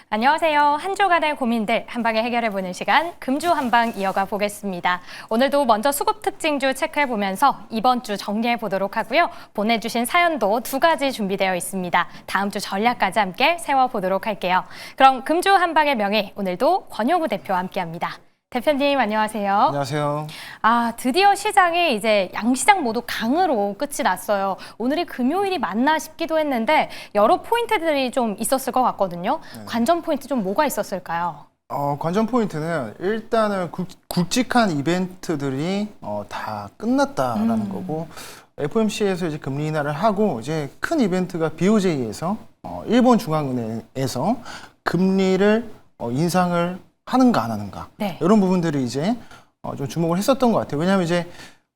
안녕하세요. 한 주간의 고민들 한 방에 해결해보는 시간 금주 한방 이어가 보겠습니다. 오늘도 먼저 수급 특징주 체크해보면서 이번 주 정리해보도록 하고요. 보내주신 사연도 두 가지 준비되어 있습니다. 다음 주 전략까지 함께 세워보도록 할게요. 그럼 금주 한방의 명의 오늘도 권효구 대표와 함께합니다. 대표님 안녕하세요. 안녕하세요. 드디어 시장이 이제 양시장 모두 강으로 끝이 났어요. 오늘이 금요일이 맞나 싶기도 했는데 여러 포인트들이 좀 있었을 것 같거든요. 네. 관전 포인트 좀 뭐가 있었을까요? 관전 포인트는 일단은 굵직한 이벤트들이 다 끝났다라는 거고, FOMC에서 이제 금리 인하를 하고 이제 큰 이벤트가 BOJ에서 일본 중앙은행에서 금리를 인상을 하는가 안 하는가, 네. 이런 부분들이 이제 좀 주목을 했었던 것 같아요. 왜냐하면 이제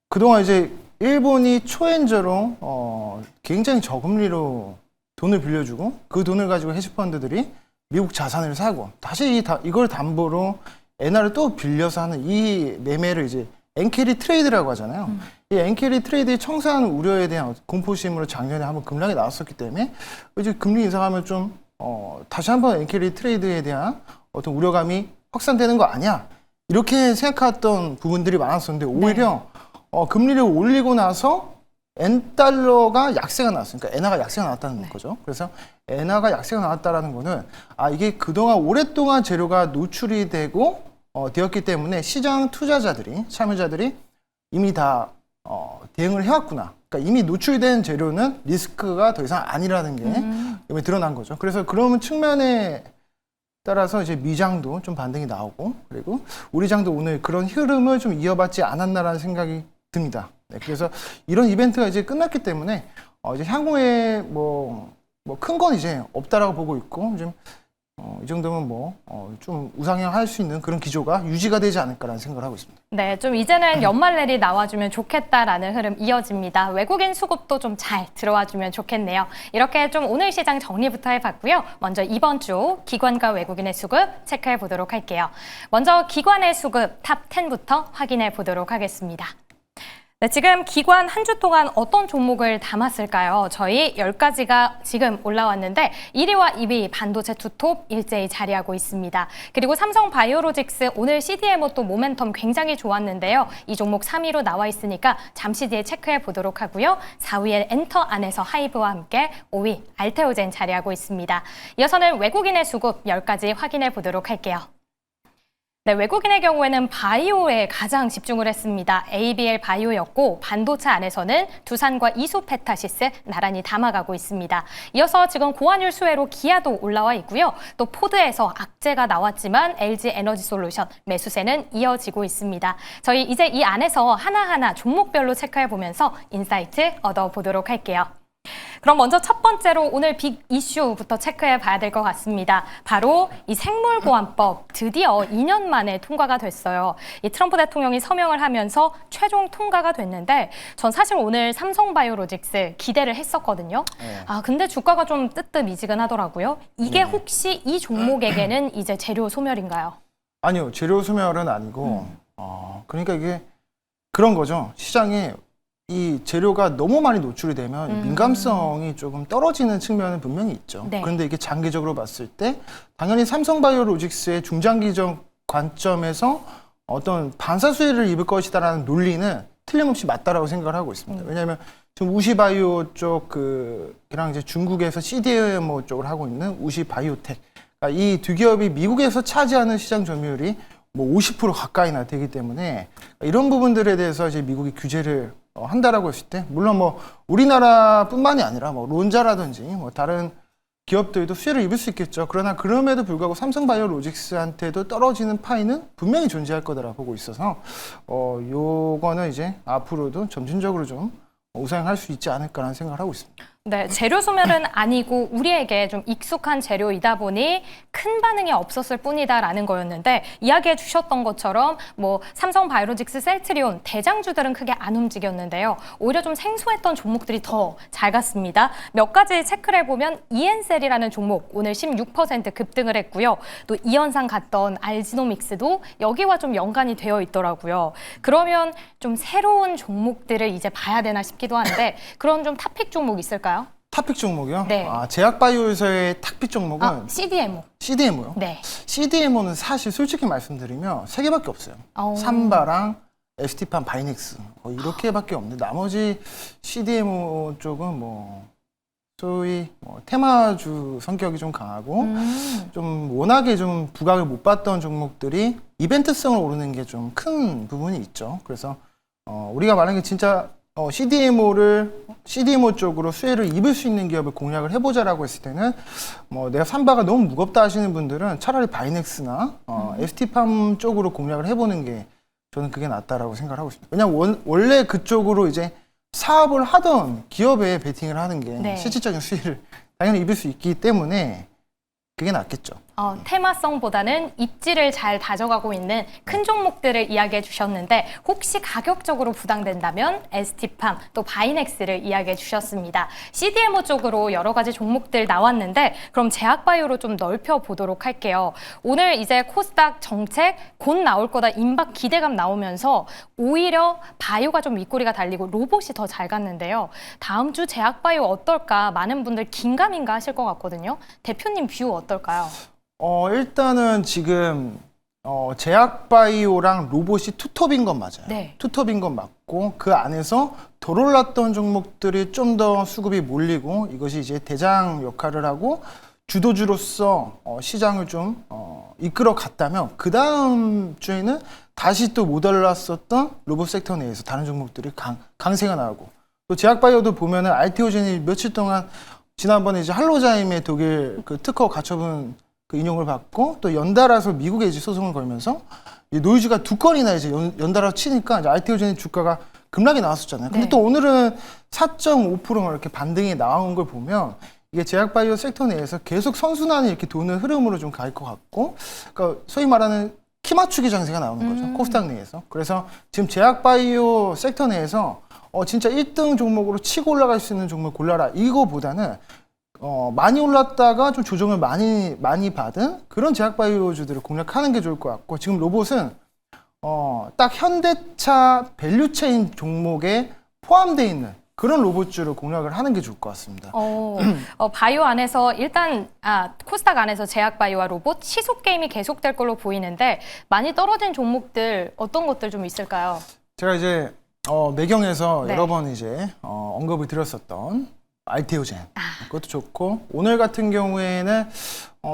그동안 이제 일본이 초엔저로 굉장히 저금리로 돈을 빌려주고 그 돈을 가지고 헤지펀드들이 미국 자산을 사고 다시 이걸 담보로 엔화를 또 빌려서 하는 이 매매를 이제 엔캐리 트레이드라고 하잖아요. 이 엔캐리 트레이드의 청산 우려에 대한 공포심으로 작년에 한번 급락이 나왔었기 때문에 이제 금리 인상하면 좀 다시 한번 엔캐리 트레이드에 대한 어떤 우려감이 확산되는 거 아니야? 이렇게 생각했던 부분들이 많았었는데 오히려 금리를 올리고 나서 엔달러가 약세가 나왔어요. 그러니까 엔화가 약세가 나왔다는 거죠. 그래서 엔화가 약세가 나왔다라는 거는 이게 그동안 오랫동안 재료가 노출이 되고 되었기 때문에 시장 투자자들이 참여자들이 이미 다 대응을 해왔구나. 그러니까 이미 노출된 재료는 리스크가 더 이상 아니라는 게 이미 드러난 거죠. 그래서 그런 측면에 따라서 이제 미장도 좀 반등이 나오고, 그리고 우리 장도 오늘 그런 흐름을 좀 이어받지 않았나라는 생각이 듭니다. 네, 그래서 이런 이벤트가 이제 끝났기 때문에 이제 향후에 뭐 큰 건 이제 없다라고 보고 있고, 좀 이 정도면 좀 우상향할 수 있는 그런 기조가 유지가 되지 않을까라는 생각을 하고 있습니다. 네, 좀 이제는 연말내리 나와주면 좋겠다라는 흐름 이어집니다. 외국인 수급도 좀 잘 들어와주면 좋겠네요. 이렇게 좀 오늘 시장 정리부터 해봤고요. 먼저 이번 주 기관과 외국인의 수급 체크해 보도록 할게요. 먼저 기관의 수급 탑 10부터 확인해 보도록 하겠습니다. 네, 지금 기관 한 주 동안 어떤 종목을 담았을까요? 저희 10가지가 지금 올라왔는데 1위와 2위 반도체 투톱 일제히 자리하고 있습니다. 그리고 삼성 바이오로직스 오늘 CDMO 또 모멘텀 굉장히 좋았는데요. 이 종목 3위로 나와 있으니까 잠시 뒤에 체크해 보도록 하고요. 4위에 엔터 안에서 하이브와 함께 5위 알테오젠 자리하고 있습니다. 이어서는 외국인의 수급 10가지 확인해 보도록 할게요. 네, 외국인의 경우에는 바이오에 가장 집중을 했습니다. ABL 바이오였고 반도체 안에서는 두산과 이소페타시스 나란히 담아가고 있습니다. 이어서 지금 고환율 수혜로 기아도 올라와 있고요. 또 포드에서 악재가 나왔지만 LG 에너지 솔루션 매수세는 이어지고 있습니다. 저희 이제 이 안에서 하나하나 종목별로 체크해보면서 인사이트 얻어보도록 할게요. 그럼 먼저 첫 번째로 오늘 빅 이슈부터 체크해 봐야 될 것 같습니다. 바로 이 생물보안법 드디어 2년 만에 통과가 됐어요. 이 트럼프 대통령이 서명을 하면서 최종 통과가 됐는데 전 사실 오늘 삼성바이오로직스 기대를 했었거든요. 근데 주가가 좀 뜨뜻미지근하더라고요. 이게 혹시 이 종목에게는 이제 재료 소멸인가요? 아니요, 재료 소멸은 아니고 그러니까 이게 그런 거죠. 시장에 이 재료가 너무 많이 노출이 되면 민감성이 조금 떨어지는 측면은 분명히 있죠. 네. 그런데 이게 장기적으로 봤을 때 당연히 삼성바이오로직스의 중장기적 관점에서 어떤 반사수혜를 입을 것이다라는 논리는 틀림없이 맞다라고 생각을 하고 있습니다. 왜냐하면 지금 우시바이오 쪽이랑 이제 중국에서 CDMO 쪽을 하고 있는 우시바이오텍, 그러니까 이 두 기업이 미국에서 차지하는 시장 점유율이 50% 가까이나 되기 때문에 이런 부분들에 대해서 이제 미국이 규제를 한다라고 했을 때, 물론 우리나라뿐만이 아니라 론자라든지 다른 기업들도 수혜를 입을 수 있겠죠. 그러나 그럼에도 불구하고 삼성바이오로직스한테도 떨어지는 파이는 분명히 존재할 거다라고 보고 있어서 요거는 이제 앞으로도 점진적으로 좀 우상향할 수 있지 않을까라는 생각을 하고 있습니다. 네, 재료 소멸은 아니고 우리에게 좀 익숙한 재료이다 보니 큰 반응이 없었을 뿐이다라는 거였는데 이야기해 주셨던 것처럼 삼성바이오로직스, 셀트리온 대장주들은 크게 안 움직였는데요. 오히려 좀 생소했던 종목들이 더 잘 갔습니다. 몇 가지 체크를 해보면 이엔셀이라는 종목 오늘 16% 급등을 했고요. 또 이현상 갔던 알지노믹스도 여기와 좀 연관이 되어 있더라고요. 그러면 좀 새로운 종목들을 이제 봐야 되나 싶기도 한데 그런 좀 탑픽 종목 있을까요? 탑픽 종목이요? 네. 제약바이오에서의 탑픽 종목은 CDMO. CDMO요? 네. CDMO는 사실 솔직히 말씀드리면 세 개밖에 없어요. 삼바랑 ST팜, 바이넥스 이렇게밖에 없는데 나머지 CDMO 쪽은 뭐 소위 테마주 성격이 좀 강하고 좀 워낙에 좀 부각을 못 받던 종목들이 이벤트성을 오르는 게 좀 큰 부분이 있죠. 그래서 우리가 만약에 진짜 CDMO 쪽으로 수혜를 입을 수 있는 기업을 공략을 해보자라고 했을 때는 내가 삼바가 너무 무겁다 하시는 분들은 차라리 바이넥스나 ST팜 쪽으로 공략을 해보는 게 저는 그게 낫다라고 생각을 하고 있습니다. 왜냐면 원래 그쪽으로 이제 사업을 하던 기업에 베팅을 하는 게 네. 실질적인 수익을 당연히 입을 수 있기 때문에 그게 낫겠죠. 테마성보다는 입지를 잘 다져가고 있는 큰 종목들을 이야기해 주셨는데 혹시 가격적으로 부담된다면 ST팜 또 바이넥스를 이야기해 주셨습니다. CDMO 쪽으로 여러 가지 종목들 나왔는데 그럼 제약바이오로 좀 넓혀 보도록 할게요. 오늘 이제 코스닥 정책 곧 나올 거다 임박 기대감 나오면서 오히려 바이오가 좀 윗꼬리가 달리고 로봇이 더 잘 갔는데요. 다음 주 제약바이오 어떨까 많은 분들 긴가민가 하실 것 같거든요. 대표님 뷰 어떨까요? 일단은 지금 제약바이오랑 로봇이 투톱인 건 맞아요. 네. 투톱인 건 맞고 그 안에서 덜 올랐던 종목들이 좀 더 수급이 몰리고 이것이 이제 대장 역할을 하고 주도주로서 시장을 좀 이끌어 갔다면 그 다음 주에는 다시 또 못 올랐었던 로봇 섹터 내에서 다른 종목들이 강세가 나오고 또 제약바이오도 보면은 알테오젠이 며칠 동안 지난번에 이제 할로자임의 독일 그 특허 가처분 그 인용을 받고 또 연달아서 미국에 이제 소송을 걸면서 이 노이즈가 두 건이나 이제 연달아 치니까 이제 알테오젠의 주가가 급락이 나왔었잖아요. 근데 네. 또 오늘은 4.5% 이렇게 반등이 나온 걸 보면 이게 제약바이오 섹터 내에서 계속 선순환이 이렇게 도는 흐름으로 좀 갈 것 같고, 그러니까 소위 말하는 키 맞추기 장세가 나오는 거죠. 코스닥 내에서. 그래서 지금 제약바이오 섹터 내에서 진짜 1등 종목으로 치고 올라갈 수 있는 종목을 골라라. 이거보다는 많이 올랐다가 좀 조정을 많이 받은 그런 제약바이오주들을 공략하는 게 좋을 것 같고, 지금 로봇은 딱 현대차 밸류체인 종목에 포함되어 있는 그런 로봇주를 공략을 하는 게 좋을 것 같습니다. 바이오 안에서 일단 코스닥 안에서 제약바이오와 로봇 시속 게임이 계속될 걸로 보이는데 많이 떨어진 종목들 어떤 것들 좀 있을까요? 제가 이제 매경에서 네. 여러 번 이제 언급을 드렸었던 알테오젠 그것도 좋고, 오늘 같은 경우에는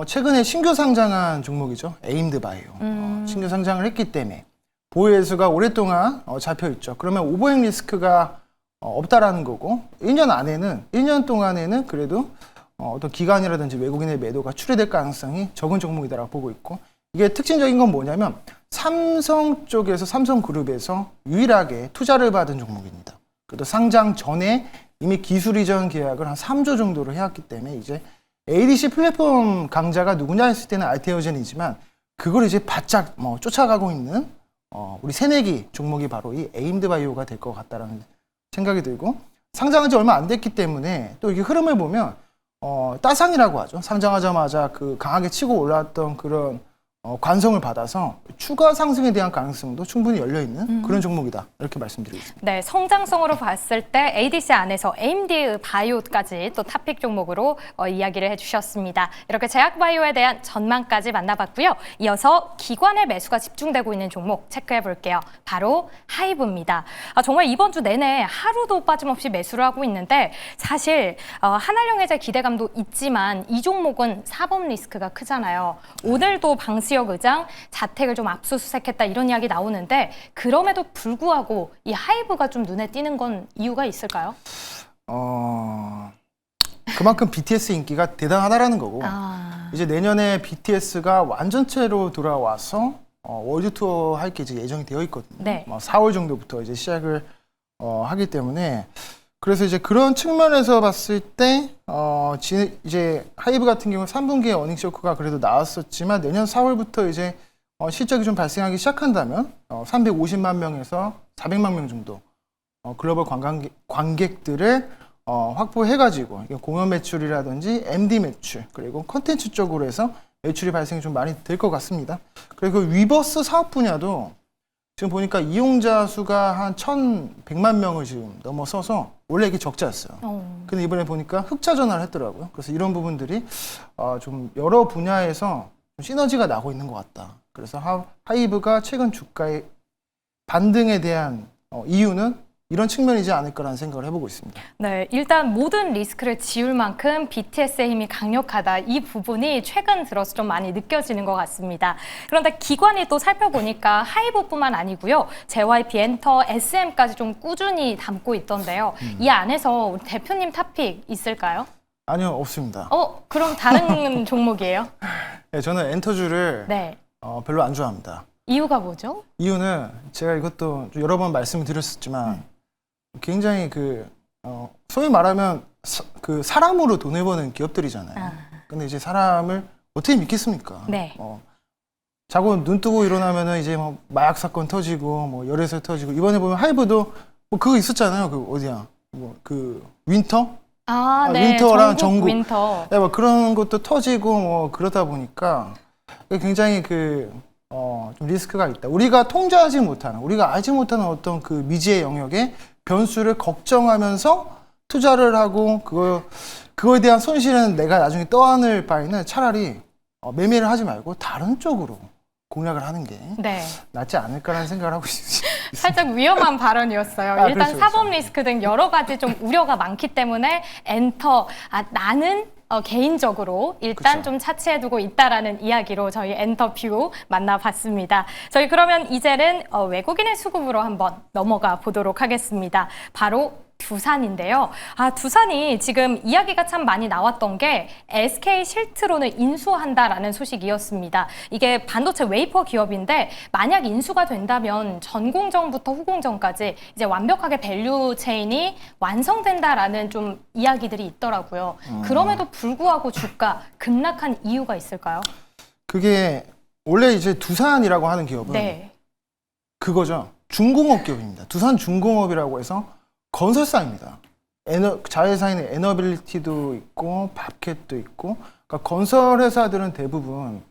최근에 신규 상장한 종목이죠. 에임드 바이오. 신규 상장을 했기 때문에 보유회수가 오랫동안 잡혀 있죠. 그러면 오버행 리스크가 없다라는 거고, 1년 동안에는 그래도 어떤 기관이라든지 외국인의 매도가 출회될 가능성이 적은 종목이다라고 보고 있고, 이게 특징적인 건 뭐냐면 삼성 쪽에서 삼성그룹에서 유일하게 투자를 받은 종목입니다. 그래도 상장 전에 이미 기술 이전 계약을 한 3조 정도로 해왔기 때문에 이제 ADC 플랫폼 강자가 누구냐 했을 때는 알테오젠이지만 그걸 이제 바짝 쫓아가고 있는 우리 새내기 종목이 바로 이 에임드 바이오가 될 것 같다라는 생각이 들고, 상장한 지 얼마 안 됐기 때문에 또 이게 흐름을 보면 따상이라고 하죠. 상장하자마자 그 강하게 치고 올라왔던 그런 관성을 받아서 추가 상승에 대한 가능성도 충분히 열려있는 그런 종목이다, 이렇게 말씀드리겠습니다. 네, 성장성으로 봤을 때 ADC 안에서 AMD 바이오까지 또 탑픽 종목으로 이야기를 해주셨습니다. 이렇게 제약바이오에 대한 전망까지 만나봤고요. 이어서 기관의 매수가 집중되고 있는 종목 체크해 볼게요. 바로 하이브입니다. 정말 이번 주 내내 하루도 빠짐없이 매수를 하고 있는데, 사실 한알영해제 기대감도 있지만 이 종목은 사법 리스크가 크잖아요. 오늘도 방시혁 의장 자택을 좀 압수수색했다 이런 이야기 나오는데, 그럼에도 불구하고 이 하이브가 좀 눈에 띄는 건 이유가 있을까요? 그만큼 BTS 인기가 대단하다라는 거고, 이제 내년에 BTS가 완전체로 돌아와서 월드 투어 할 게 이제 예정이 되어 있거든요. 네. 4월 정도부터 이제 시작을 하기 때문에, 그래서 이제 그런 측면에서 봤을 때 이제 하이브 같은 경우 3분기에 어닝 쇼크가 그래도 나왔었지만 내년 4월부터 이제 실적이 좀 발생하기 시작한다면 350만 명에서 400만 명 정도 글로벌 관객들을 확보해가지고 공연 매출이라든지 MD 매출 그리고 컨텐츠 쪽으로 해서 매출이 발생이 좀 많이 될 것 같습니다. 그리고 위버스 사업 분야도 지금 보니까 이용자 수가 한 1,100만 명을 지금 넘어서서 원래 이게 적자였어요. 근데 이번에 보니까 흑자 전환을 했더라고요. 그래서 이런 부분들이 좀 여러 분야에서 좀 시너지가 나고 있는 것 같다. 그래서 하이브가 최근 주가의 반등에 대한 이유는 이런 측면이지 않을까라는 생각을 해보고 있습니다. 네, 일단 모든 리스크를 지울 만큼 BTS의 힘이 강력하다. 이 부분이 최근 들어서 좀 많이 느껴지는 것 같습니다. 그런데 기관이 또 살펴보니까 하이브뿐만 아니고요. JYP, 엔터, SM까지 좀 꾸준히 담고 있던데요. 이 안에서 우리 대표님 탑픽 있을까요? 아니요, 없습니다. 그럼 다른 종목이에요? 네, 저는 엔터주를 네. 별로 안 좋아합니다. 이유가 뭐죠? 이유는 제가 이것도 좀 여러 번 말씀을 드렸었지만 굉장히 소위 말하면 사람으로 돈을 버는 기업들이잖아요. 근데 이제 사람을 어떻게 믿겠습니까? 네. 자고 눈 뜨고 일어나면은 이제 뭐 마약 사건 터지고 뭐 열애설 터지고 이번에 보면 하이브도 뭐 그거 있었잖아요. 어디야? 윈터? 네. 윈터랑 전국 윈터. 네, 뭐 그런 것도 터지고 뭐 그러다 보니까 굉장히 좀 리스크가 있다. 우리가 통제하지 못하는, 우리가 알지 못하는 어떤 그 미지의 영역에 변수를 걱정하면서 투자를 하고 그거에 대한 손실은 내가 나중에 떠안을 바에는 차라리 매매를 하지 말고 다른 쪽으로 공략을 하는 게 낫지 않을까라는 생각을 하고 있습니다. 살짝 위험한 발언이었어요. 일단 그렇죠, 사법 리스크 등 여러 가지 좀 우려가 많기 때문에 엔터, 나는 개인적으로 일단 그쵸. 좀 차치해두고 있다라는 이야기로 저희 엔터뷰 만나봤습니다. 저희 그러면 이제는 외국인의 수급으로 한번 넘어가 보도록 하겠습니다. 바로 두산인데요. 두산이 지금 이야기가 참 많이 나왔던 게 SK 실트론을 인수한다라는 소식이었습니다. 이게 반도체 웨이퍼 기업인데 만약 인수가 된다면 전공정부터 후공정까지 이제 완벽하게 밸류 체인이 완성된다라는 좀 이야기들이 있더라고요. 그럼에도 불구하고 주가 급락한 이유가 있을까요? 그게 원래 이제 두산이라고 하는 기업은 그거죠. 중공업 기업입니다. 두산 중공업이라고 해서 건설사입니다. 자회사인 에너빌리티도 있고 밥캣도 있고, 그러니까 건설 회사들은 대부분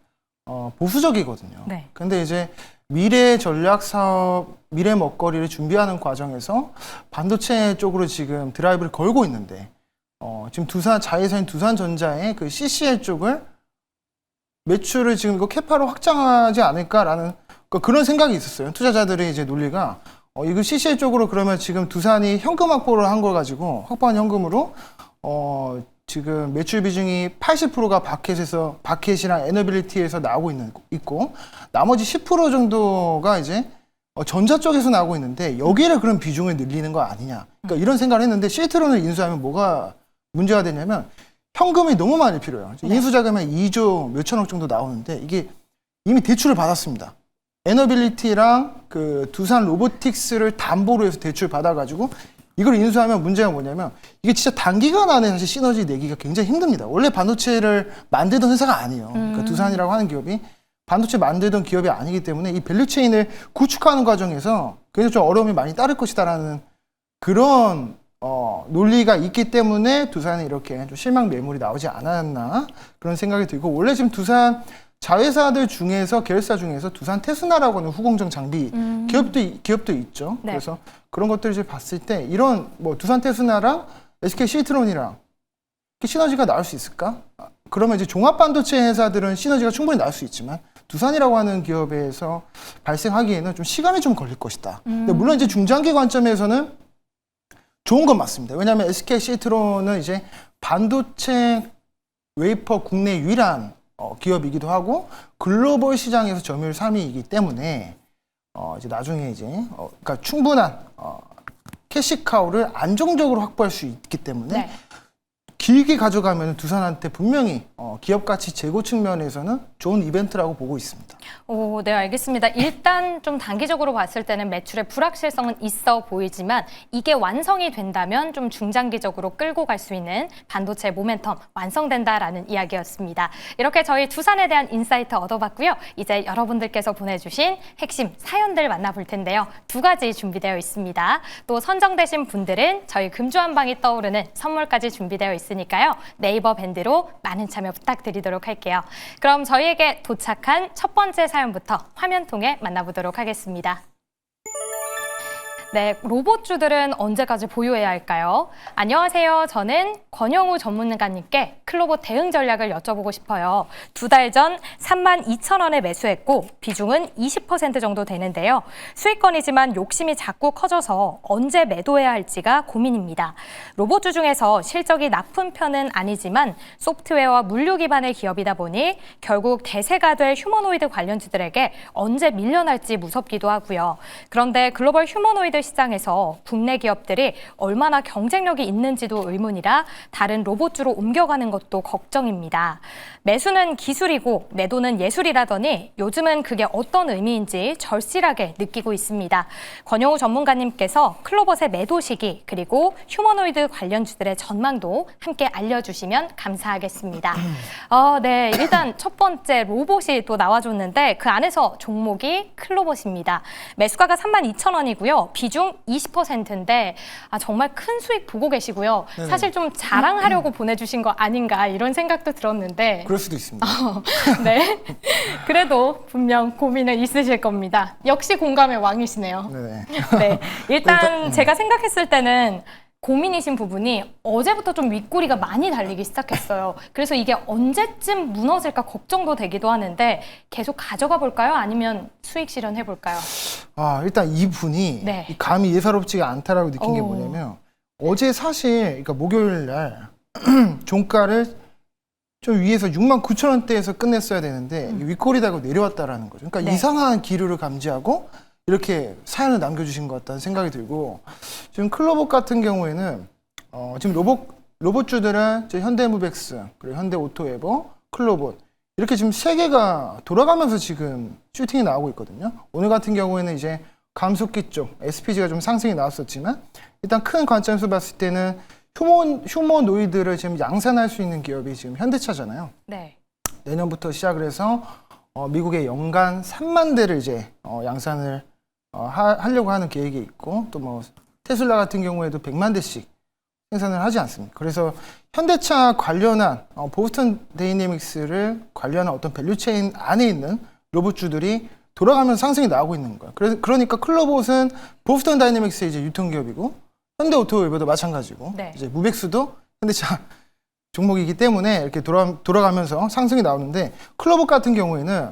보수적이거든요. 근데 이제 미래 전략 사업, 미래 먹거리를 준비하는 과정에서 반도체 쪽으로 지금 드라이브를 걸고 있는데, 지금 자회사인 두산전자의 그 CCL 쪽을 매출을 지금 이거 캐파로 확장하지 않을까라는 그런 생각이 있었어요. 투자자들의 이제 논리가 이거 CCL 쪽으로 그러면 지금 두산이 현금 확보를 한 걸 가지고 확보한 현금으로 지금 매출 비중이 80%가 바켓이랑 에너빌리티에서 나오고 있고 나머지 10% 정도가 이제 전자 쪽에서 나오고 있는데 여기를 그런 비중을 늘리는 거 아니냐. 그러니까 이런 생각을 했는데 실트론을 인수하면 뭐가 문제가 되냐면 현금이 너무 많이 필요해요. 인수 자금이 2조 몇천억 정도 나오는데 이게 이미 대출을 받았습니다. 에너빌리티랑 그 두산 로보틱스를 담보로 해서 대출 받아가지고 이걸 인수하면 문제가 뭐냐면 이게 진짜 단기간 안에 사실 시너지 내기가 굉장히 힘듭니다. 원래 반도체를 만들던 회사가 아니에요. 그러니까 두산이라고 하는 기업이 반도체 만들던 기업이 아니기 때문에 이 밸류체인을 구축하는 과정에서 굉장히 좀 어려움이 많이 따를 것이다라는 그런 논리가 있기 때문에 두산이 이렇게 좀 실망 매물이 나오지 않았나 그런 생각이 들고 원래 지금 두산 자회사들 중에서 계열사 중에서 두산 테스나라고 하는 후공정 장비 기업도 있죠. 그래서 그런 것들을 이제 봤을 때 이런 뭐 두산 테스나랑 SK 실트론이랑 시너지가 나올 수 있을까? 그러면 이제 종합 반도체 회사들은 시너지가 충분히 나올 수 있지만 두산이라고 하는 기업에서 발생하기에는 좀 시간이 좀 걸릴 것이다. 근데 물론 이제 중장기 관점에서는 좋은 건 맞습니다. 왜냐하면 SK 실트론은 이제 반도체 웨이퍼 국내 유일한 기업이기도 하고 글로벌 시장에서 점유율 3위이기 때문에 이제 나중에 이제 그러니까 충분한 캐시카우를 안정적으로 확보할 수 있기 때문에 길게 가져가면 두산한테 분명히 기업 가치 제고 측면에서는 좋은 이벤트라고 보고 있습니다. 네, 알겠습니다. 일단 좀 단기적으로 봤을 때는 매출의 불확실성은 있어 보이지만 이게 완성이 된다면 좀 중장기적으로 끌고 갈 수 있는 반도체 모멘텀 완성된다라는 이야기였습니다. 이렇게 저희 두산에 대한 인사이트 얻어봤고요. 이제 여러분들께서 보내주신 핵심 사연들 만나볼 텐데요. 2가지 준비되어 있습니다. 또 선정되신 분들은 저희 금주한방이 떠오르는 선물까지 준비되어 있으니까요. 네이버 밴드로 많은 참여 부탁드리도록 할게요. 그럼 저희에게 도착한 첫 번째 사연부터 화면 통해 만나보도록 하겠습니다. 네, 로봇주들은 언제까지 보유해야 할까요? 안녕하세요. 저는 권영우 전문가님께 클로봇 대응 전략을 여쭤보고 싶어요. 2달 전 32,000원에 매수했고 비중은 20% 정도 되는데요. 수익권이지만 욕심이 자꾸 커져서 언제 매도해야 할지가 고민입니다. 로봇주 중에서 실적이 나쁜 편은 아니지만 소프트웨어와 물류 기반의 기업이다 보니 결국 대세가 될 휴머노이드 관련주들에게 언제 밀려날지 무섭기도 하고요. 그런데 글로벌 휴머노이드 시장에서 국내 기업들이 얼마나 경쟁력이 있는지도 의문이라 다른 로봇주로 옮겨가는 것도 걱정입니다. 매수는 기술이고 매도는 예술이라더니 요즘은 그게 어떤 의미인지 절실하게 느끼고 있습니다. 권영우 전문가님께서 클로봇의 매도 시기 그리고 휴머노이드 관련주들의 전망도 함께 알려주시면 감사하겠습니다. 네, 일단 첫 번째 로봇이 또 나와줬는데 그 안에서 종목이 클로봇입니다. 매수가가 32,000원이고요. 비중 20%인데 정말 큰 수익 보고 계시고요. 네네. 사실 좀 자랑하려고 보내주신 거 아닌가 이런 생각도 들었는데 그럴 수도 있습니다. 네, 그래도 분명 고민은 있으실 겁니다. 역시 공감의 왕이시네요. 네네. 네, 일단 제가 생각했을 때는 고민이신 부분이 어제부터 좀 윗꼬리가 많이 달리기 시작했어요. 그래서 이게 언제쯤 무너질까 걱정도 되기도 하는데 계속 가져가 볼까요? 아니면 수익 실현해 볼까요? 일단 이분이 네. 감이 예사롭지가 않다라고 느낀 게 오. 뭐냐면 어제 사실 그러니까 목요일 날 종가를 좀 위에서 69,000원대에서 끝냈어야 되는데 윗꼬리 달고 내려왔다라는 거죠. 그러니까 네. 이상한 기류를 감지하고 이렇게 사연을 남겨주신 것 같다는 생각이 들고 지금 클로봇 같은 경우에는 지금 로봇주들은 현대무벡스, 그리고 현대오토에버, 클로봇 이렇게 지금 세 개가 돌아가면서 지금 슈팅이 나오고 있거든요. 오늘 같은 경우에는 이제 감속기 쪽 SPG가 좀 상승이 나왔었지만 일단 큰 관점에서 봤을 때는 휴머노이드를 지금 양산할 수 있는 기업이 지금 현대차잖아요. 네. 내년부터 시작을 해서 미국의 연간 3만 대를 이제 양산을 하려고 하는 계획이 있고 또 뭐 테슬라 같은 경우에도 100만 대씩 생산을 하지 않습니까? 그래서 현대차 관련한 보스턴 다이내믹스를 관련한 어떤 밸류체인 안에 있는 로봇주들이 돌아가면서 상승이 나오고 있는 거예요. 그러니까 클로봇은 보스턴 다이내믹스의 이제 유통기업이고 현대오토웨버도 마찬가지고 네. 이제 무벡스도 현대차 종목이기 때문에 이렇게 돌아가면서 상승이 나오는데 클로봇 같은 경우에는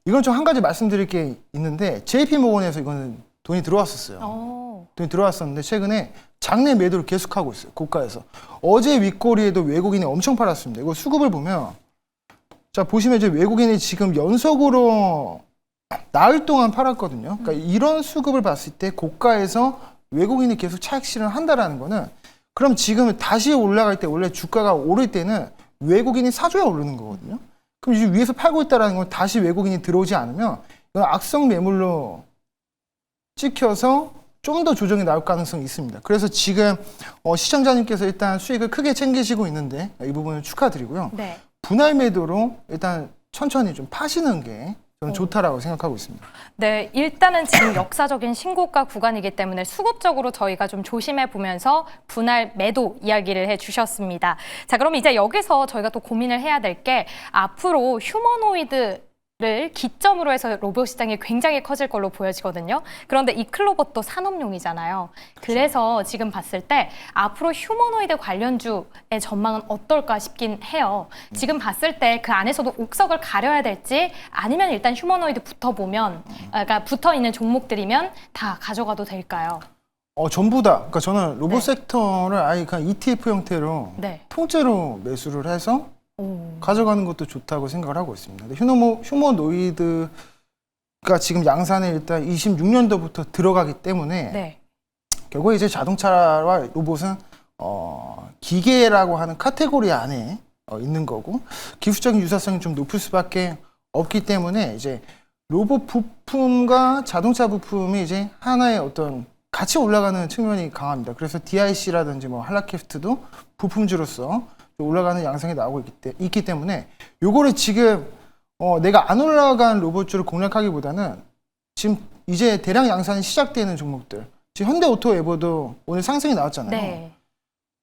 이건 좀 한 가지 말씀드릴 게 있는데 JP모건에서 이거는 돈이 들어왔었어요. 돈이 들어왔었는데 최근에 장내 매도를 계속하고 있어요. 고가에서. 어제 윗꼬리에도 외국인이 엄청 팔았습니다. 이거 수급을 보면 자 보시면 이제 외국인이 지금 연속으로 나흘 동안 팔았거든요. 그러니까 이런 수급을 봤을 때 고가에서 외국인이 계속 차익 실현을 한다라는 거는 그럼 지금 다시 올라갈 때 원래 주가가 오를 때는 외국인이 사줘야 오르는 거거든요. 그럼 이제 위에서 팔고 있다라는 건 다시 외국인이 들어오지 않으면 이건 악성 매물로 찍혀서 좀 더 조정이 나올 가능성이 있습니다. 그래서 지금 시청자님께서 일단 수익을 크게 챙기시고 있는데 이 부분을 축하드리고요. 네. 분할 매도로 일단 천천히 좀 파시는 게 저는 좋다라고 생각하고 있습니다. 네, 일단은 지금 역사적인 신고가 구간이기 때문에 수급적으로 저희가 좀 조심해 보면서 분할 매도 이야기를 해 주셨습니다. 자, 그럼 이제 여기서 저희가 또 고민을 해야 될 게 앞으로 휴머노이드를 기점으로 해서 로봇 시장이 굉장히 커질 걸로 보여지거든요. 그런데 이 클로봇도 산업용이잖아요. 그래서 지금 봤을 때 앞으로 휴머노이드 관련주의 전망은 어떨까 싶긴 해요. 지금 봤을 때 그 안에서도 옥석을 가려야 될지 아니면 일단 휴머노이드 그러니까 붙어 있는 종목들이면 다 가져가도 될까요? 전부 다. 그러니까 저는 로봇 네. 섹터를 아예 그냥 ETF 형태로 네. 통째로 매수를 해서 오. 가져가는 것도 좋다고 생각을 하고 있습니다. 근데 휴머노이드가 지금 양산에 일단 26년도부터 들어가기 때문에 네. 결국에 이제 자동차와 로봇은 기계라고 하는 카테고리 안에 있는 거고 기술적인 유사성이 좀 높을 수밖에 없기 때문에 이제 로봇 부품과 자동차 부품이 이제 하나의 어떤 같이 올라가는 측면이 강합니다. 그래서 DIC라든지 뭐 한라캐스트도 부품주로서 올라가는 양상이 나오고 있기 때문에 요거를 지금 내가 안 올라간 로봇주를 공략하기보다는 지금 이제 대량 양산이 시작되는 종목들 지금 현대오토에버도 오늘 상승이 나왔잖아요. 네.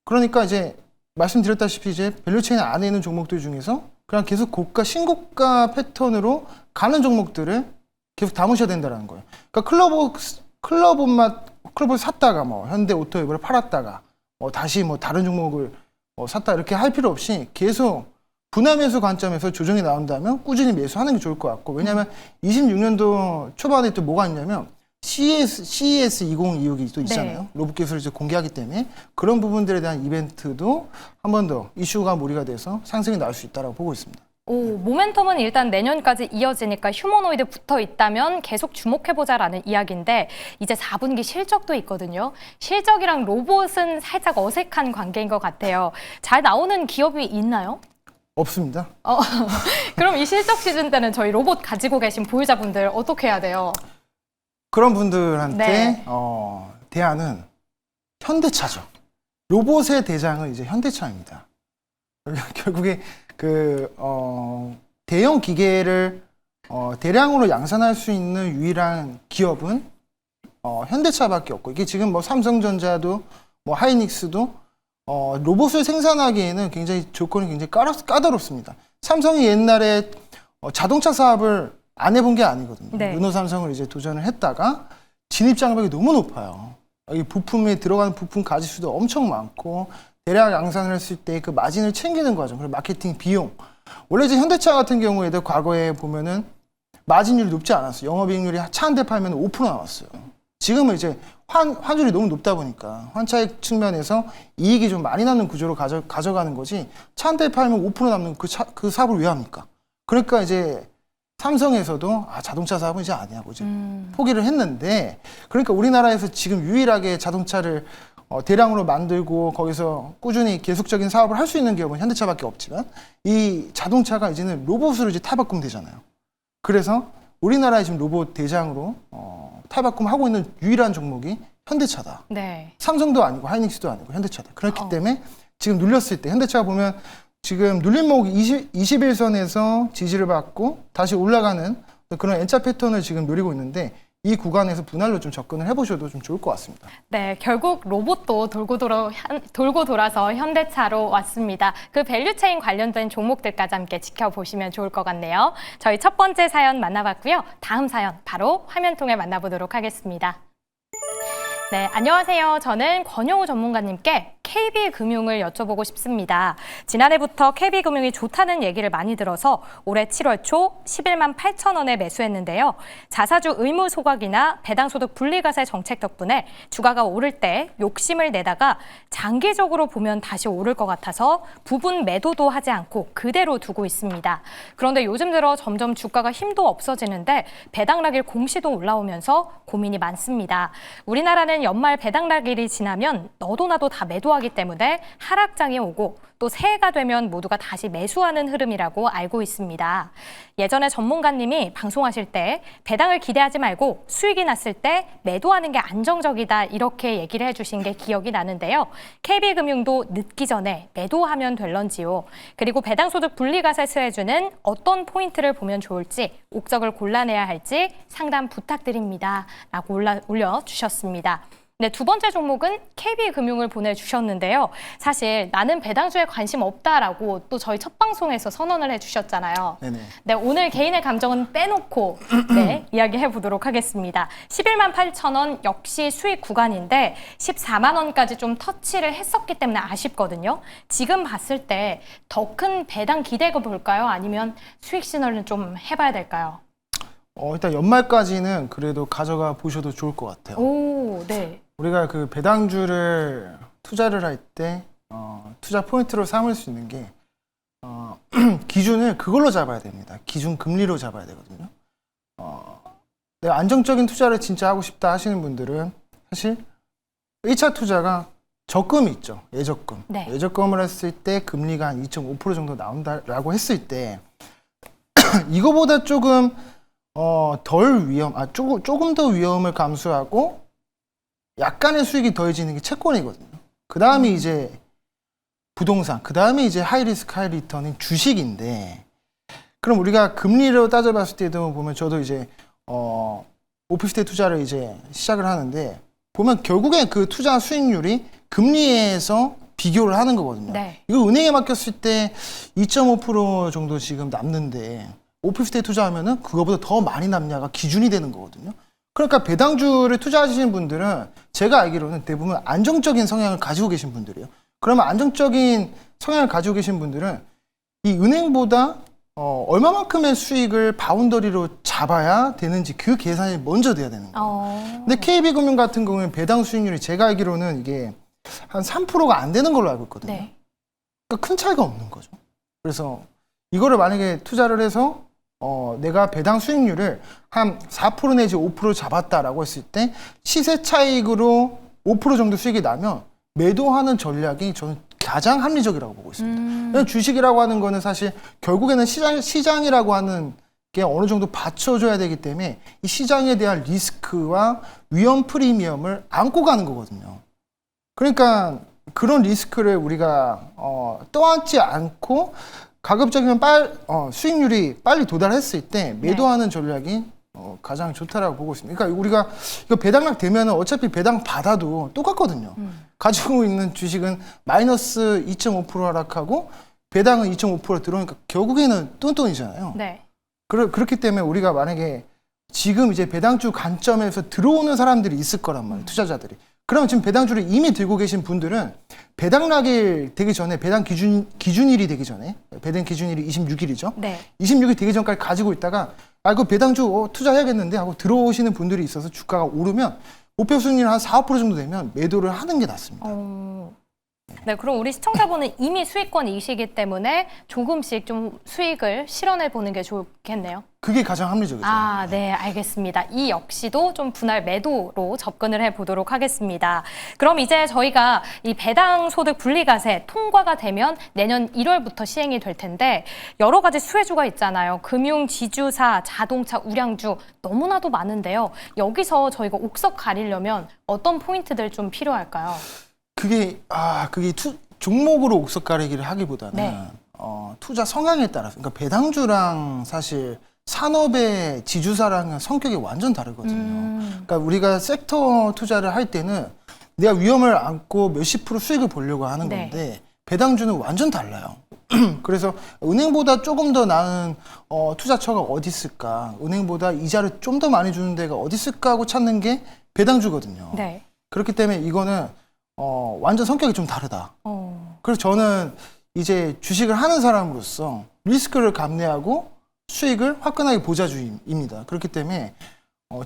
그러니까 이제 말씀드렸다시피 이제 밸류체인 안에 있는 종목들 중에서 그냥 계속 신고가 패턴으로 가는 종목들을 계속 담으셔야 된다는 거예요. 그러니까 클로봇 클럽을 샀다가 뭐 현대 오토웨이브를 팔았다가 뭐 다시 뭐 다른 종목을 샀다 이렇게 할 필요 없이 계속 분할 매수 관점에서 조정이 나온다면 꾸준히 매수하는 게 좋을 것 같고, 왜냐하면 26년도 초반에 또 뭐가 있냐면 CES 2026이 또 있잖아요. 네. 로봇 기술을 이제 공개하기 때문에 그런 부분들에 대한 이벤트도 한 번 더 이슈가 몰이가 돼서 상승이 나올 수 있다고 보고 있습니다. 오, 모멘텀은 일단 내년까지 이어지니까 휴머노이드 붙어 있다면 계속 주목해보자라는 이야기인데 이제 4분기 실적도 있거든요. 실적이랑 로봇은 살짝 어색한 관계인 것 같아요. 잘 나오는 기업이 있나요? 없습니다. 그럼 이 실적 시즌 때는 저희 로봇 가지고 계신 보유자분들 어떻게 해야 돼요? 그런 분들한테 네. 대안은 현대차죠. 로봇의 대장은 이제 현대차입니다. 결국에 대형 기계를 대량으로 양산할 수 있는 유일한 기업은 현대차밖에 없고, 이게 지금 뭐 삼성전자도 뭐 하이닉스도 로봇을 생산하기에는 굉장히 조건이 굉장히 까다롭습니다. 삼성이 옛날에 자동차 사업을 안 해본 게 아니거든요. 네. 르노 삼성을 이제 도전을 했다가 진입 장벽이 너무 높아요. 이 부품에 들어가는 부품 가짓수도 엄청 많고, 대량 양산을 했을 때 그 마진을 챙기는 과정, 그리고 마케팅 비용. 원래 이제 현대차 같은 경우에도 과거에 보면은 마진율이 높지 않았어요. 영업이익률이 차 한 대 팔면 5% 나왔어요. 지금은 이제 환율이 너무 높다 보니까 환차익 측면에서 이익이 좀 많이 남는 구조로 가져가는 거지, 차 한 대 팔면 5% 남는 그 사업을 왜 합니까? 그러니까 이제 삼성에서도 자동차 사업은 이제 아니하고 이제 포기를 했는데, 그러니까 우리나라에서 지금 유일하게 자동차를 대량으로 만들고 거기서 꾸준히 계속적인 사업을 할 수 있는 기업은 현대차밖에 없지만, 이 자동차가 이제는 로봇으로 이제 탈바꿈 되잖아요. 그래서 우리나라의 지금 로봇 대장으로 탈바꿈하고 있는 유일한 종목이 현대차다. 네. 삼성도 아니고 하이닉스도 아니고 현대차다. 그렇기 때문에 지금 눌렸을 때 현대차가 보면 지금 눌림목 21선에서 지지를 받고 다시 올라가는 그런 N자 패턴을 지금 노리고 있는데, 이 구간에서 분할로 좀 접근을 해보셔도 좀 좋을 것 같습니다. 네, 결국 로봇도 돌고 돌아서 현대차로 왔습니다. 그 밸류체인 관련된 종목들까지 함께 지켜보시면 좋을 것 같네요. 저희 첫 번째 사연 만나봤고요. 다음 사연 바로 화면 통해 만나보도록 하겠습니다. 네, 안녕하세요. 저는 권용우 전문가님께 KB금융을 여쭤보고 싶습니다. 지난해부터 KB금융이 좋다는 얘기를 많이 들어서 올해 7월 초 11만 8천 원에 매수했는데요. 자사주 의무 소각이나 배당소득 분리과세 정책 덕분에 주가가 오를 때 욕심을 내다가 장기적으로 보면 다시 오를 것 같아서 부분 매도도 하지 않고 그대로 두고 있습니다. 그런데 요즘 들어 점점 주가가 힘도 없어지는데 배당락일 공시도 올라오면서 고민이 많습니다. 우리나라는 연말 배당락일이 지나면 너도 나도 다 매도하기 때문에 하락장이 오고 또 새해가 되면 모두가 다시 매수하는 흐름이라고 알고 있습니다. 예전에 전문가님이 방송하실 때 배당을 기대하지 말고 수익이 났을 때 매도하는 게 안정적이다 이렇게 얘기를 해주신 게 기억이 나는데요. KB금융도 늦기 전에 매도하면 될런지요. 그리고 배당소득 분리과세 수혜주는 어떤 포인트를 보면 좋을지 옥적을 골라내야 할지 상담 부탁드립니다. 라고 올려주셨습니다. 네, 두 번째 종목은 KB금융을 보내주셨는데요. 사실 나는 배당주에 관심 없다라고 또 저희 첫 방송에서 선언을 해주셨잖아요. 네네. 네, 오늘 개인의 감정은 빼놓고 이야기해 보도록 하겠습니다. 11만 8천 원 역시 수익 구간인데 14만 원까지 좀 터치를 했었기 때문에 아쉽거든요. 지금 봤을 때 더 큰 배당 기대가 볼까요? 아니면 수익 시너를 좀 해봐야 될까요? 일단 연말까지는 그래도 가져가 보셔도 좋을 것 같아요. 오, 네. 우리가 그 배당주를 투자를 할 때 투자 포인트로 삼을 수 있는 게 기준을 그걸로 잡아야 됩니다. 기준 금리로 잡아야 되거든요. 내가 안정적인 투자를 진짜 하고 싶다 하시는 분들은 사실 1차 투자가 적금이 있죠. 예적금. 네. 예적금을 했을 때 금리가 한 2.5% 정도 나온다라고 했을 때 이거보다 조금 덜 위험, 조금 더 위험을 감수하고 약간의 수익이 더해지는 게 채권이거든요. 그 다음에 이제 부동산, 그 다음에 이제 하이리스크 하이리턴인 주식인데, 그럼 우리가 금리로 따져봤을 때도 보면 저도 이제 오피스텔 투자를 이제 시작을 하는데 보면 결국엔 그 투자 수익률이 금리에서 비교를 하는 거거든요. 네. 이거 은행에 맡겼을 때 2.5% 정도 지금 남는데 오피스텔 투자하면은 그거보다 더 많이 남냐가 기준이 되는 거거든요. 그러니까 배당주를 투자하시는 분들은 제가 알기로는 대부분 안정적인 성향을 가지고 계신 분들이에요. 그러면 안정적인 성향을 가지고 계신 분들은 이 은행보다 얼마만큼의 수익을 바운더리로 잡아야 되는지 그 계산이 먼저 돼야 되는 거예요. 근데 KB금융 같은 경우에는 배당 수익률이 제가 알기로는 이게 한 3%가 안 되는 걸로 알고 있거든요. 네. 그러니까 큰 차이가 없는 거죠. 그래서 이거를 만약에 투자를 해서 내가 배당 수익률을 한 4% 내지 5% 잡았다라고 했을 때 시세 차익으로 5% 정도 수익이 나면 매도하는 전략이 저는 가장 합리적이라고 보고 있습니다. 왜냐면 주식이라고 하는 거는 사실 결국에는 시장이라고 하는 게 어느 정도 받쳐줘야 되기 때문에 이 시장에 대한 리스크와 위험 프리미엄을 안고 가는 거거든요. 그러니까 그런 리스크를 우리가 떠안지 않고 가급적이면 수익률이 빨리 도달했을 때 매도하는 전략이 가장 좋다라고 보고 있습니다. 그러니까 우리가 이거 배당락 되면 어차피 배당 받아도 똑같거든요. 가지고 있는 주식은 마이너스 2.5% 하락하고 배당은 2.5% 들어오니까 결국에는 똔똔이잖아요. 네. 그렇기 때문에 우리가 만약에 지금 이제 배당주 관점에서 들어오는 사람들이 있을 거란 말이에요. 투자자들이. 그러면 지금 배당주를 이미 들고 계신 분들은 배당락이 되기 전에 배당 기준일이 되기 전에 배당 기준일이 26일이죠. 네. 26일 되기 전까지 가지고 있다가 이거 배당주 투자해야겠는데 하고 들어오시는 분들이 있어서 주가가 오르면 목표 수익률 한 4, 5% 정도 되면 매도를 하는 게 낫습니다. 네, 그럼 우리 시청자분은 이미 수익권이시기 때문에 조금씩 좀 수익을 실현해 보는 게 좋겠네요. 그게 가장 합리적이죠. 아, 네, 알겠습니다. 이 역시도 좀 분할 매도로 접근을 해보도록 하겠습니다. 그럼 이제 저희가 이 배당소득 분리과세 통과가 되면 내년 1월부터 시행이 될 텐데 여러 가지 수혜주가 있잖아요. 금융, 지주사, 자동차, 우량주 너무나도 많은데요. 여기서 저희가 옥석 가리려면 어떤 포인트들 좀 필요할까요? 그게 종목으로 옥석 가리기를 하기보다는 네. 투자 성향에 따라서 그러니까 배당주랑 사실 산업의 지주사랑은 성격이 완전 다르거든요. 그러니까 우리가 섹터 투자를 할 때는 내가 위험을 안고 몇십 % 수익을 보려고 하는 네. 건데 배당주는 완전 달라요. 그래서 은행보다 조금 더 나은 투자처가 어디 있을까? 은행보다 이자를 좀 더 많이 주는 데가 어디 있을까 하고 찾는 게 배당주거든요. 네. 그렇기 때문에 이거는 완전 성격이 좀 다르다. 그래서 저는 이제 주식을 하는 사람으로서 리스크를 감내하고 수익을 화끈하게 보자주의입니다. 그렇기 때문에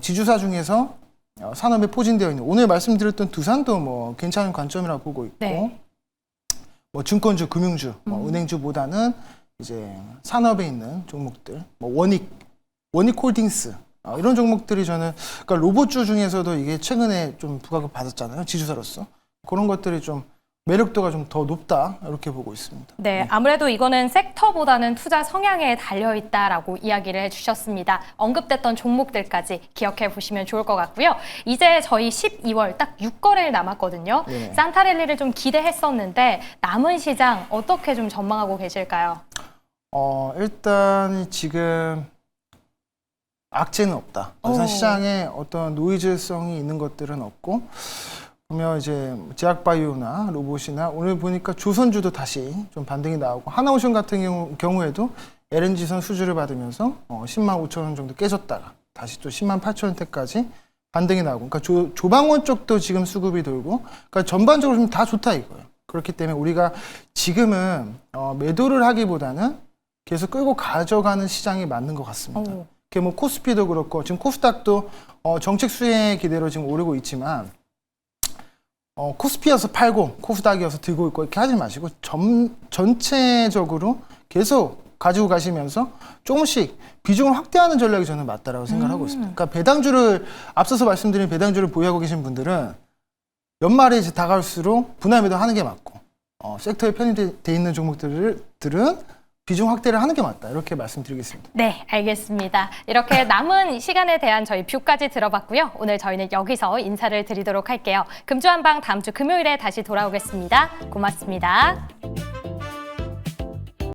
지주사 중에서 산업에 포진되어 있는 오늘 말씀드렸던 두산도 뭐 괜찮은 관점이라고 보고 있고 네. 뭐 증권주, 금융주, 은행주보다는 이제 산업에 있는 종목들, 뭐 원익홀딩스 이런 종목들이 저는 그러니까 로봇주 중에서도 이게 최근에 좀 부각을 받았잖아요. 지주사로서 그런 것들이 좀 매력도가 좀 더 높다 이렇게 보고 있습니다. 네, 아무래도 이거는 섹터보다는 투자 성향에 달려있다라고 이야기를 해주셨습니다. 언급됐던 종목들까지 기억해 보시면 좋을 것 같고요. 이제 저희 12월 딱 6거래일 남았거든요. 네. 산타랠리를 좀 기대했었는데 남은 시장 어떻게 좀 전망하고 계실까요? 일단 지금 악재는 없다. 우선 시장에 어떤 노이즈성이 있는 것들은 없고 보면 이제 제약바이오나 로봇이나 오늘 보니까 조선주도 다시 좀 반등이 나오고 하나오션 같은 경우에도 LNG선 수주를 받으면서 10만 5천 원 정도 깨졌다가 다시 또 10만 8천 원대까지 반등이 나오고 그러니까 조방원 쪽도 지금 수급이 돌고 그러니까 전반적으로 좀 다 좋다 이거예요. 그렇기 때문에 우리가 지금은 매도를 하기보다는 계속 끌고 가져가는 시장이 맞는 것 같습니다. 뭐 코스피도 그렇고 지금 코스닥도 정책 수혜 기대로 지금 오르고 있지만 코스피여서 팔고 코스닥이어서 들고 있고 이렇게 하지 마시고 전체적으로 계속 가지고 가시면서 조금씩 비중을 확대하는 전략이 저는 맞다라고 생각을 하고 있습니다. 그러니까 배당주를 앞서서 말씀드린 배당주를 보유하고 계신 분들은 연말에 이제 다가올수록 분할 매도 하는 게 맞고 섹터에 편입돼 있는 종목들은 비중 확대를 하는 게 맞다. 이렇게 말씀드리겠습니다. 네, 알겠습니다. 이렇게 남은 시간에 대한 저희 뷰까지 들어봤고요. 오늘 저희는 여기서 인사를 드리도록 할게요. 금주한방 다음 주 금요일에 다시 돌아오겠습니다. 고맙습니다.